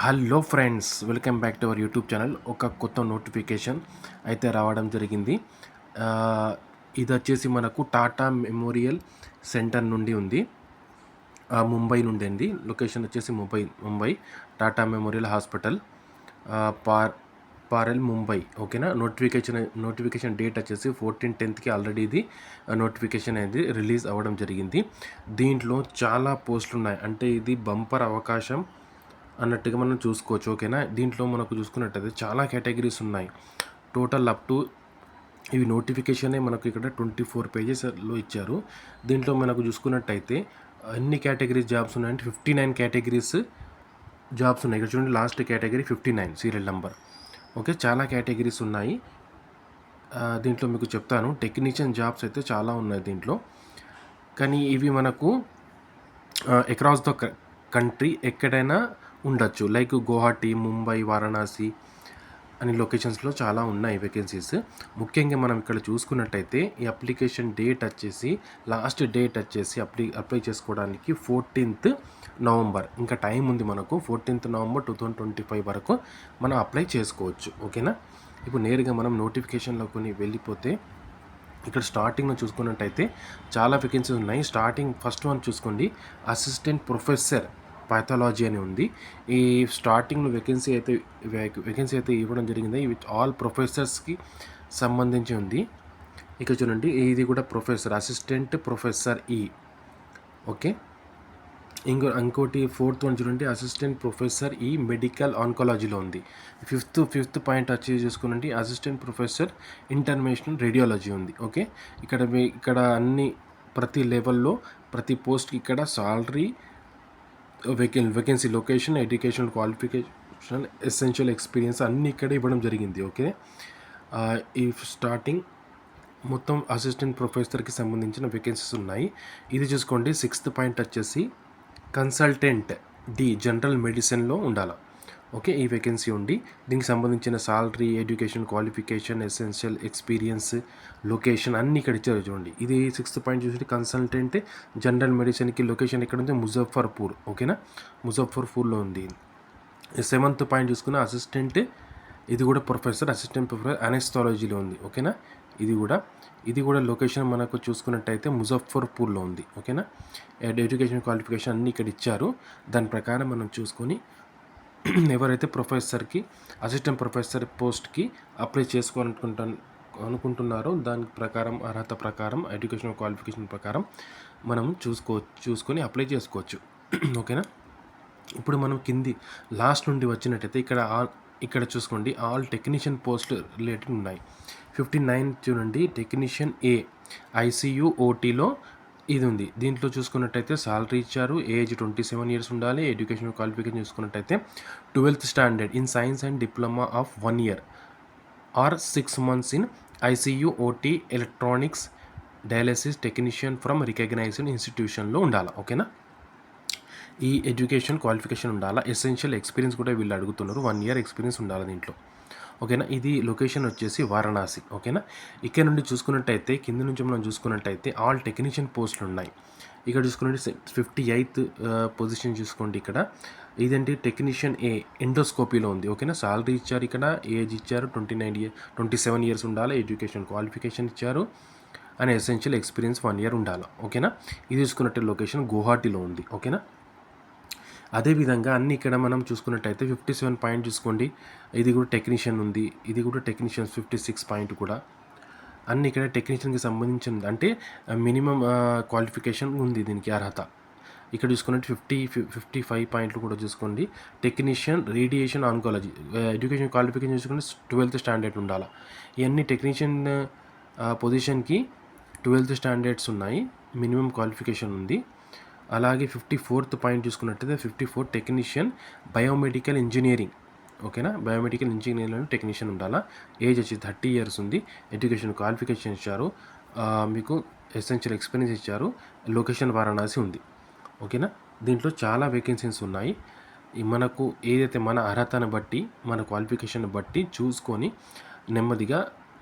Hello friends, welcome back to our YouTube channel. ఒక కొత్త notification అయితే రావడం జరిగింది. ఆ, ఇది వచ్చేసి మనకు టాటా మెమోరియల్ సెంటర్ నుండి ఉంది. ముంబై నుండి అండి. లొకేషన్ వచ్చేసి ముంబై టాటా మెమోరియల్ హాస్పిటల్, పారెల్ ముంబై. ఓకేనా. నోటిఫికేషన్ డేట్ వచ్చేసి 14/10కి ఆల్రెడీ ఇది నోటిఫికేషన్ అనేది రిలీజ్ అవ్వడం జరిగింది. దీంట్లో చాలా పోస్టులు ఉన్నాయి. అంటే ఇది బంపర్ అవకాశం అన్నట్టుగా మనం చూసుకోవచ్చు. ఓకేనా. దీంట్లో మనకు చూసుకున్నట్టయితే చాలా కేటగిరీస్ ఉన్నాయి. టోటల్ అప్ టు ఇవి నోటిఫికేషనే మనకు ఇక్కడ 24 పేజెస్లో ఇచ్చారు. దీంట్లో మనకు చూసుకున్నట్టయితే ఎన్ని కేటగిరీస్ జాబ్స్ ఉన్నాయంటే 59 కేటగిరీస్ జాబ్స్ ఉన్నాయి. ఇక్కడ చూడండి, last category 59 serial number. Okay, చాలా కేటగిరీస్ ఉన్నాయి. దీంట్లో మీకు చెప్తాను. టెక్నీషియన్ జాబ్స్ అయితే చాలా ఉన్నాయి దీంట్లో. కానీ ఇవి మనకు అక్రాస్ ద కంట్రీ ఎక్కడైనా ఉండొచ్చు. లైక్ గువాహటి, ముంబై, వారణాసి అనే లొకేషన్స్లో చాలా ఉన్నాయి వేకెన్సీస్. ముఖ్యంగా మనం ఇక్కడ చూసుకున్నట్టయితే ఈ అప్లికేషన్ డేట్ వచ్చేసి లాస్ట్ డేట్ వచ్చేసి అప్లై చేసుకోవడానికి 14th నవంబర్. ఇంకా టైం ఉంది మనకు. 14th నవంబర్ 2025 వరకు మనం అప్లై చేసుకోవచ్చు. ఓకేనా. ఇప్పుడు నేరుగా మనం నోటిఫికేషన్లోకి వెళ్ళిపోతే ఇక్కడ స్టార్టింగ్లో చూసుకున్నట్టయితే చాలా వేకెన్సీస్ ఉన్నాయి. స్టార్టింగ్ ఫస్ట్ వన్ చూసుకోండి, అసిస్టెంట్ ప్రొఫెసర్ పాథాలజీ అని ఉంది. ఈ స్టార్టింగ్లో వేకెన్సీ అయితే ఇవ్వడం జరిగింది. ఇవి ఆల్ ప్రొఫెసర్స్కి సంబంధించి ఉంది. ఇక చూడండి, ఇది కూడా ప్రొఫెసర్, అసిస్టెంట్ ప్రొఫెసర్ ఓకే. ఇంకోటి ఫోర్త్ వన్ చూడండి, అసిస్టెంట్ ప్రొఫెసర్ మెడికల్ ఆన్కాలజీలో ఉంది. ఫిఫ్త్ పాయింట్ వచ్చి చూసుకునండి, అసిస్టెంట్ ప్రొఫెసర్ ఇంటర్నేషనల్ రేడియాలజీ ఉంది. ఓకే. ఇక్కడ అన్ని ప్రతి లెవెల్లో ప్రతి పోస్ట్కి ఇక్కడ salary, vacancy, location, education qualification, essential experience అన్నీ ఇక్కడ ఇవ్వడం జరిగింది. ఓకే. ఈ స్టార్టింగ్ మొత్తం అసిస్టెంట్ ప్రొఫెసర్కి సంబంధించిన వేకెన్సీస్ ఉన్నాయి. ఇది చూసుకోండి, 6th పాయింట్ వచ్చేసి కన్సల్టెంట్ జనరల్ మెడిసిన్లో ఉండాలి. ఓకే. ఈ వేకెన్సీ ఉండి దీనికి సంబంధించిన salary, education qualification, essential experience, location అన్నీ ఇక్కడ ఇచ్చారు. చూడండి, ఇది 6th పాయింట్ చూసి కన్సల్టెంట్ జనరల్ మెడిసిన్కి లొకేషన్ ఎక్కడ ఉంది? ముజఫర్పూర్. ఓకేనా. ముజఫర్పూర్లో ఉంది. 7th పాయింట్ చూసుకున్న అసిస్టెంట్, ఇది కూడా ప్రొఫెసర్, అసిస్టెంట్ ప్రొఫెసర్ అనెస్థాలజీలో ఉంది. ఓకేనా. ఇది కూడా లొకేషన్ మనకు చూసుకున్నట్టయితే ముజఫర్పూర్లో ఉంది. ఓకేనా. ఎడ్యుకేషన్ క్వాలిఫికేషన్ అన్నీ ఇక్కడ ఇచ్చారు. దాని ప్రకారం మనం చూసుకొని ఎవరైతే ప్రొఫెసర్కి, అసిస్టెంట్ ప్రొఫెసర్ పోస్ట్కి అప్లై అనుకుంటున్నారో దాని ప్రకారం, అర్హత ప్రకారం, ఎడ్యుకేషన్ క్వాలిఫికేషన్ ప్రకారం మనం చూసుకొని అప్లై చేసుకోవచ్చు. ఓకేనా. ఇప్పుడు మనం కింది లాస్ట్ నుండి వచ్చినట్టయితే ఇక్కడ చూసుకోండి, ఆల్ టెక్నీషియన్ పోస్టులు రిలేటెడ్ ఉన్నాయి. 59 చూడండి, టెక్నీషియన్ ICU OTలో ఇది ఉంది. దీంట్లో చూసుకున్నట్టయితే సాలరీ ఇచ్చారు. ఏజ్ 27 years ఉండాలి. ఎడ్యుకేషన్ క్వాలిఫికేషన్ చూసుకున్నట్టయితే 12th standard in science and diploma of 1 year or 6 months in ICU OT electronics dialysis technician from recognised ఇన్స్టిట్యూషన్లో ఉండాలి. ఓకేనా. ఈ ఎడ్యుకేషన్ క్వాలిఫికేషన్ ఉండాలా. ఎసెన్షియల్ ఎక్స్పీరియన్స్ కూడా వీళ్ళు అడుగుతున్నారు. 1 year ఎక్స్పీరియన్స్ ఉండాలి దీంట్లో. ఓకేనా. ఇది లొకేషన్ వచ్చేసి వారణాసి. ఓకేనా. ఇక్కడ నుండి చూసుకున్నట్టయితే, కింద నుంచి మనం చూసుకున్నట్టయితే ఆల్ టెక్నీషియన్ పోస్టులు ఉన్నాయి. ఇక్కడ చూసుకున్నట్టు 58th పొజిషన్ చూసుకోండి. ఇక్కడ ఇదేంటి, టెక్నీషియన్ ఎండోస్కోపీలో ఉంది. ఓకేనా. సాలరీ ఇచ్చారు. ఇక్కడ ఏజ్ ఇచ్చారు 27 years ఉండాలి. ఎడ్యుకేషన్ క్వాలిఫికేషన్ ఇచ్చారు. అండ్ ఎసెన్షియల్ ఎక్స్పీరియన్స్ 1 year ఉండాలి. ఓకేనా. ఇది చూసుకున్నట్టు లొకేషన్ గువాహటిలో ఉంది. ఓకేనా. అదేవిధంగా అన్ని ఇక్కడ మనం చూసుకున్నట్టయితే 57 పాయింట్ చూసుకోండి, ఇది కూడా టెక్నీషియన్ ఉంది. ఇది కూడా టెక్నీషియన్ 56 పాయింట్ కూడా అన్ని ఇక్కడ టెక్నీషియన్కి సంబంధించింది. అంటే మినిమం క్వాలిఫికేషన్ ఉంది దీనికి అర్హత. ఇక్కడ చూసుకున్నట్టు 55 పాయింట్లు కూడా చూసుకోండి. Technician radiation oncology, education qualification చూసుకుంటే 12th స్టాండర్డ్ ఉండాలి. ఇవన్నీ టెక్నీషియన్ పొజిషన్కి 12th స్టాండర్డ్స్ ఉన్నాయి. మినిమం క్వాలిఫికేషన్ ఉంది. అలాగే 54th పాయింట్ చూసుకున్నట్టయితే 54 టెక్నీషియన్ బయోమెడికల్ ఇంజనీరింగ్. ఓకేనా. బయోమెడికల్ ఇంజనీరింగ్ టెక్నీషియన్ ఉండాలా. ఏజ్ వచ్చి 30 years ఉంది. ఎడ్యుకేషన్ క్వాలిఫికేషన్ ఇచ్చారు. మీకు ఎసెన్షియల్ ఎక్స్పీరియన్స్ ఇచ్చారు. లొకేషన్ వారణాసి ఉంది. ఓకేనా. దీంట్లో చాలా వేకెన్సీస్ ఉన్నాయి. మనకు ఏదైతే మన అర్హతను బట్టి, మన క్వాలిఫికేషన్ బట్టి చూసుకొని నెమ్మదిగా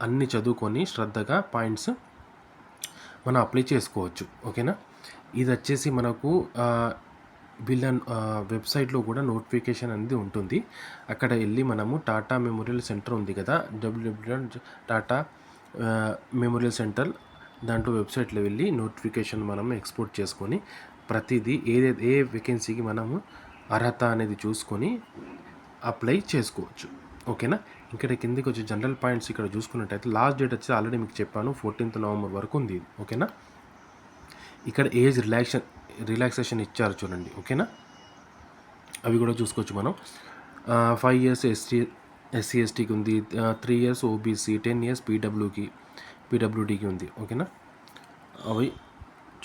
అన్ని చదువుకొని శ్రద్ధగా పాయింట్స్ మనం అప్లై చేసుకోవచ్చు. ఓకేనా. ఇది వచ్చేసి మనకు వీళ్ళ వెబ్సైట్లో కూడా నోటిఫికేషన్ అనేది ఉంటుంది. అక్కడ వెళ్ళి మనము టాటా మెమోరియల్ సెంటర్ ఉంది కదా, టాటా మెమోరియల్ సెంటర్, దాంట్లో వెబ్సైట్లో వెళ్ళి నోటిఫికేషన్ మనం ఎక్స్పోర్ట్ చేసుకొని ప్రతిదీ ఏ వేకెన్సీకి మనము అర్హత అనేది చూసుకొని అప్లై చేసుకోవచ్చు. ఓకేనా. ఇక్కడ కిందకి వచ్చి జనరల్ పాయింట్స్ ఇక్కడ చూసుకున్నట్టయితే లాస్ట్ డేట్ వచ్చి ఆల్రెడీ మీకు చెప్పాను 14th నవంబర్ వరకు ఉంది. ఓకేనా. ఇక్కడ ఏజ్ రిలాక్సేషన్ ఇచ్చారు చూడండి. ఓకేనా, అవి కూడా చూసుకోవచ్చు మనం. 5 years ఎస్సీ ఎస్టీకి ఉంది, 3 years ఓబీసీ, 10 years పీడబ్ల్యూడీకి ఉంది. ఓకేనా, అవి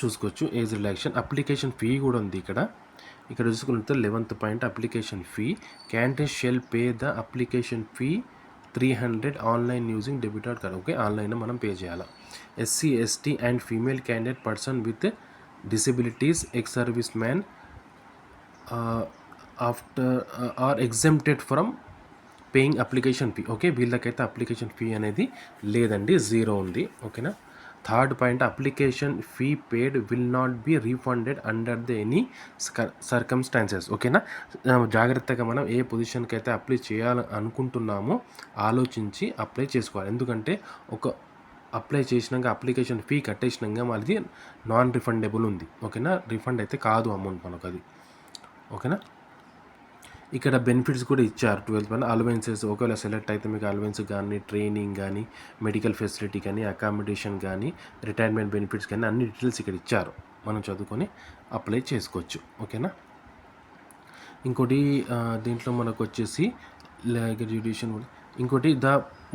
చూసుకోవచ్చు. ఏజ్ రిలాక్సేషన్, అప్లికేషన్ ఫీ కూడా ఉంది ఇక్కడ చూసుకుంటే 11th point application fee. Candidate shall pay the application fee 300 online using debit card. Okay, ఆన్లైన్లో మనం పే చేయాలి. SC ST and female candidate person with disabilities, ex service man are exempted from paying application fee. Okay, వీళ్ళకైతే application fee అనేది లేదండి, 0 ఉంది. ఓకేనా. 3rd point application fee paid will not be refunded under the any circumstances. ఓకేనా, జాగ్రత్తగా మనం ఏ పొజిషన్కి అయితే అప్లై చేయాలని అనుకుంటున్నామో ఆలోచించి అప్లై చేసుకోవాలి. ఎందుకంటే అప్లై చేసినాక అప్లికేషన్ ఫీ కట్టేసినాక మళ్ళీ నాన్ రిఫండబుల్ ఉంది. ఓకేనా, రిఫండ్ అయితే కాదు అమౌంట్ మనకు అది. ఓకేనా, ఇక్కడ బెనిఫిట్స్ కూడా ఇచ్చారు. 12th పాయింట్ అలవెన్సెస్, ఒకవేళ సెలెక్ట్ అయితే మీకు అలవెన్స్ కానీ, ట్రైనింగ్ కానీ, మెడికల్ ఫెసిలిటీ కానీ, అకామిడేషన్ కానీ, రిటైర్మెంట్ బెనిఫిట్స్ కానీ అన్ని డీటెయిల్స్ ఇక్కడ ఇచ్చారు. మనం చదువుకొని అప్లై చేసుకోవచ్చు. ఓకేనా. ఇంకోటి దీంట్లో మనకు వచ్చేసి జ్యుడిషియల్, ఇంకోటి ద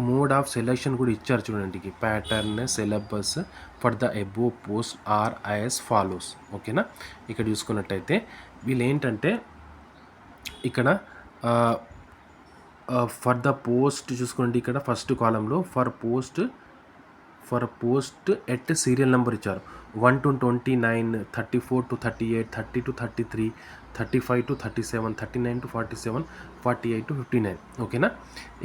మోడ్ ఆఫ్ సెలెక్షన్ కూడా ఇచ్చారు చూడండి. Pattern syllabus for the above post are as follows. ఓకేనా, ఇక్కడ చూసుకున్నట్టయితే వీళ్ళు ఏంటంటే ఇక్కడ ఫర్ ద పోస్ట్ చూసుకోండి. ఇక్కడ ఫస్ట్ కాలంలో for post at serial number ఇచ్చారు. 1 to 29, 34 to 38, 30 to 33, 35 to 37, 39 to 47, 48 to 59. ఓకేనా,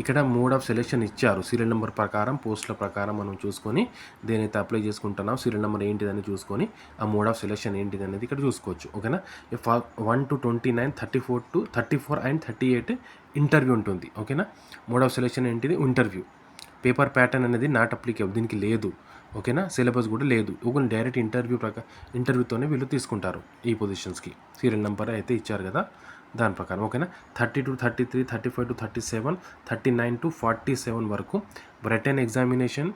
ఇక్కడ మోడ్ ఆఫ్ సెలెక్షన్ ఇచ్చారు. సీరియల్ నెంబర్ ప్రకారం, పోస్టుల ప్రకారం మనం చూసుకొని దేనైతే అప్లై చేసుకుంటున్నాం సీరియల్ నెంబర్ ఏంటిదని చూసుకొని ఆ మోడ్ ఆఫ్ సెలెక్షన్ ఏంటిది అనేది ఇక్కడ చూసుకోవచ్చు. ఓకేనా, 1 to 29, 34 and 38 ఇంటర్వ్యూ ఉంటుంది. ఓకేనా, మోడ్ ఆఫ్ సెలెక్షన్ ఏంటిది, ఇంటర్వ్యూ. పేపర్ ప్యాటర్న్ అనేది నాట్ అప్లికేబుల్, దీనికి లేదు. ఓకేనా, సిలబస్ కూడా లేదు. ఒక డైరెక్ట్ ఇంటర్వ్యూతోనే వీళ్ళు తీసుకుంటారు ఈ పొజిషన్స్కి. సీరియల్ నెంబర్ అయితే ఇచ్చారు కదా, దాని ప్రకారం. ఓకేనా, 30 to 33, 35 to 37, 39 to 47 వరకు రిటన్ ఎగ్జామినేషన్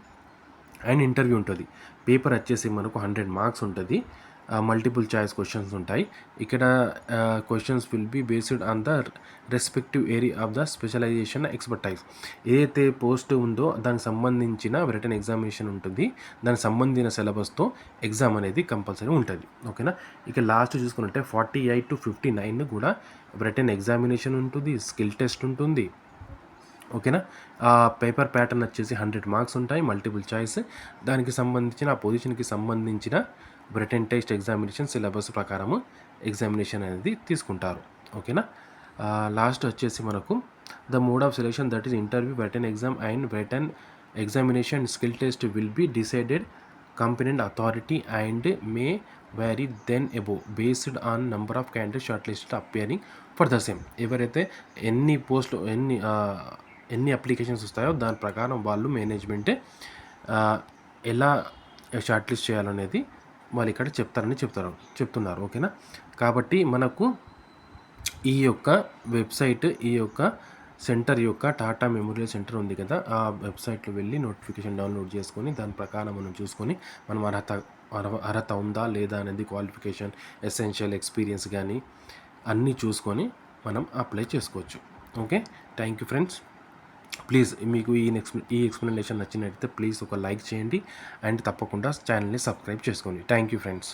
అండ్ ఇంటర్వ్యూ ఉంటుంది. పేపర్ వచ్చేసి మనకు 100 మార్క్స్ ఉంటుంది. మల్టిపుల్ చాయిస్ క్వశ్చన్స్ ఉంటాయి. ఇక్కడ questions will be based on the respective area of the specialisation expertise. ఏదైతే పోస్ట్ ఉందో దానికి సంబంధించిన రిటన్ ఎగ్జామినేషన్ ఉంటుంది. దానికి సంబంధించిన సిలబస్తో ఎగ్జామ్ అనేది కంపల్సరీ ఉంటుంది. ఓకేనా, ఇక లాస్ట్ చూసుకున్నట్టే 48 to 59 కూడా రిటన్ ఎగ్జామినేషన్ ఉంటుంది, స్కిల్ టెస్ట్ ఉంటుంది. ఓకేనా, పేపర్ ప్యాటర్న్ వచ్చేసి 100 మార్క్స్ ఉంటాయి, మల్టిపుల్ చాయిస్. దానికి సంబంధించిన ఆ పొజిషన్కి సంబంధించిన రిటన్ టెస్ట్ ఎగ్జామినేషన్ సిలబస్ ప్రకారము ఎగ్జామినేషన్ అనేది తీసుకుంటారు. ఓకేనా, లాస్ట్ వచ్చేసి మనకు the mode of selection that is interview, written exam and written examination skill test will be decided competent authority and may vary then above based on number of candidates shortlisted appearing for the same. ఎవరైతే ఎన్ని applications వస్తాయో దాని ప్రకారం వాళ్ళు మేనేజ్మెంటే ఎలా short list చేయాలనేది వాళ్ళు ఇక్కడ చెప్తున్నారు. ఓకేనా, కాబట్టి మనకు ఈ యొక్క వెబ్సైట్, ఈ యొక్క సెంటర్ యొక్క టాటా మెమోరియల్ సెంటర్ ఉంది కదా, ఆ వెబ్సైట్లో వెళ్ళి నోటిఫికేషన్ డౌన్లోడ్ చేసుకొని దాని ప్రకారం మనం చూసుకొని మనం అర్హత ఉందా లేదా అనేది, క్వాలిఫికేషన్, ఎసెన్షియల్ ఎక్స్పీరియన్స్ కానీ అన్నీ చూసుకొని మనం అప్లై చేసుకోవచ్చు. Okay, thank you friends. Please మీకు ఈ ఎక్స్ప్లెనేషన్ నచ్చినట్లయితే ప్లీజ్ ఒక లైక్ చేయండి అండ్ తప్పకుండా ఛానల్ని సబ్స్క్రైబ్ చేసుకోండి. Thank you friends.